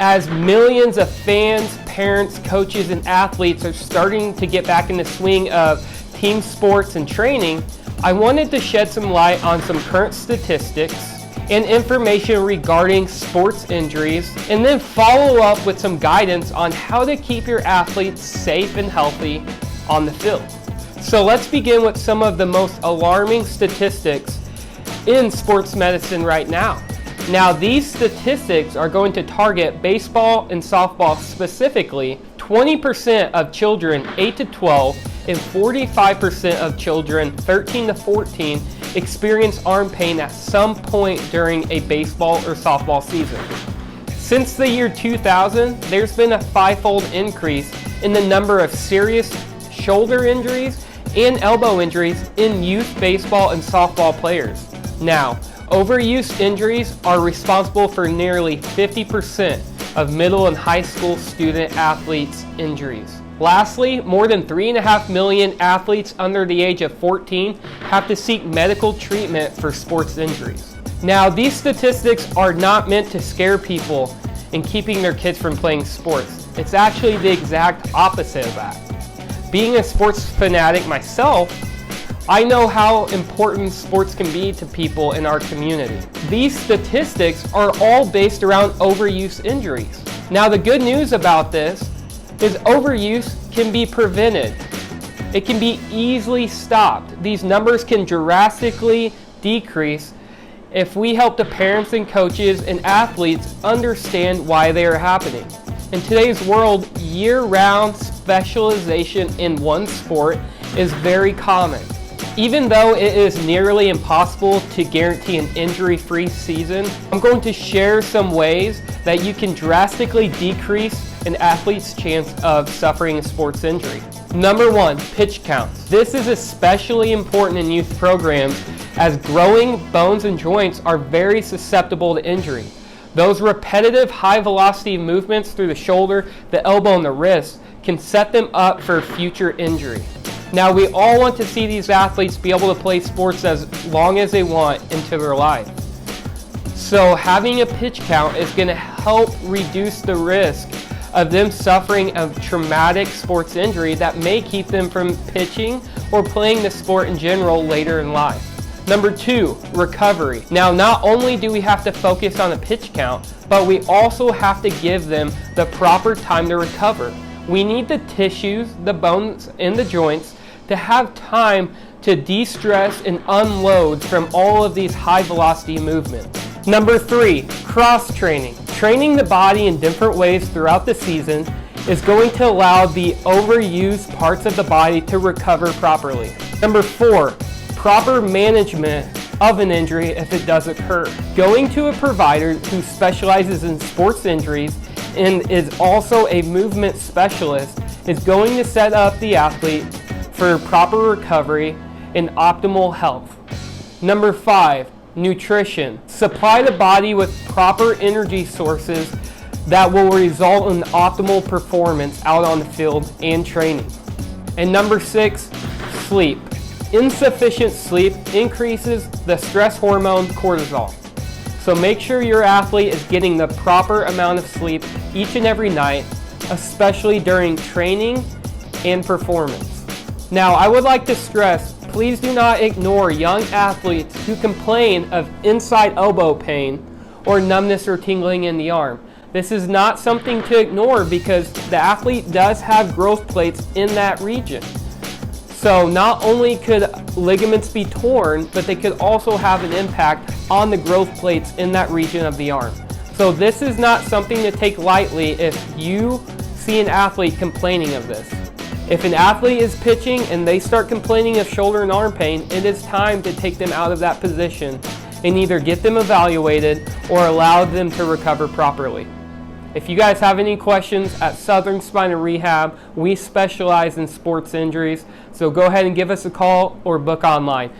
As millions of fans, parents, coaches, and athletes are starting to get back in the swing of team sports and training, I wanted to shed some light on some current statistics and information regarding sports injuries, and then follow up with some guidance on how to keep your athletes safe and healthy on the field. So let's begin with some of the most alarming statistics in sports medicine right now. Now, these statistics are going to target baseball and softball specifically. 20% of children 8 to 12 and 45% of children 13 to 14 experience arm pain at some point during a baseball or softball season. Since the year 2000, there's been a 5-fold increase in the number of serious shoulder injuries and elbow injuries in youth baseball and softball players. Now, overuse injuries are responsible for nearly 50% of middle and high school student athletes' injuries. Lastly, more than 3.5 million athletes under the age of 14 have to seek medical treatment for sports injuries. Now, these statistics are not meant to scare people in keeping their kids from playing sports. It's actually the exact opposite of that. Being a sports fanatic myself, I know how important sports can be to people in our community. These statistics are all based around overuse injuries. Now, the good news about this is overuse can be prevented. It can be easily stopped. These numbers can drastically decrease if we help the parents and coaches and athletes understand why they are happening. In today's world, year-round specialization in one sport is very common. Even though it is nearly impossible to guarantee an injury-free season, I'm going to share some ways that you can drastically decrease an athlete's chance of suffering a sports injury. Number 1, pitch counts. This is especially important in youth programs as growing bones and joints are very susceptible to injury. Those repetitive high-velocity movements through the shoulder, the elbow, and the wrist can set them up for future injury. Now, we all want to see these athletes be able to play sports as long as they want into their life. So having a pitch count is going to help reduce the risk of them suffering a traumatic sports injury that may keep them from pitching or playing the sport in general later in life. Number 2, recovery. Now, not only do we have to focus on a pitch count, but we also have to give them the proper time to recover. We need the tissues, the bones, and the joints to have time to de-stress and unload from all of these high-velocity movements. Number 3, cross-training. Training the body in different ways throughout the season is going to allow the overused parts of the body to recover properly. Number 4, proper management of an injury if it does occur. Going to a provider who specializes in sports injuries and is also a movement specialist is going to set up the athlete for proper recovery and optimal health. Number 5, nutrition. Supply the body with proper energy sources that will result in optimal performance out on the field and training. And number 6, sleep. Insufficient sleep increases the stress hormone cortisol. So make sure your athlete is getting the proper amount of sleep each and every night, especially during training and performance. Now, I would like to stress, please do not ignore young athletes who complain of inside elbow pain or numbness or tingling in the arm. This is not something to ignore because the athlete does have growth plates in that region. So not only could ligaments be torn, but they could also have an impact on the growth plates in that region of the arm. So this is not something to take lightly if you see an athlete complaining of this. If an athlete is pitching and they start complaining of shoulder and arm pain, it is time to take them out of that position and either get them evaluated or allow them to recover properly. If you guys have any questions, at Southern Spine and Rehab, we specialize in sports injuries, so go ahead and give us a call or book online.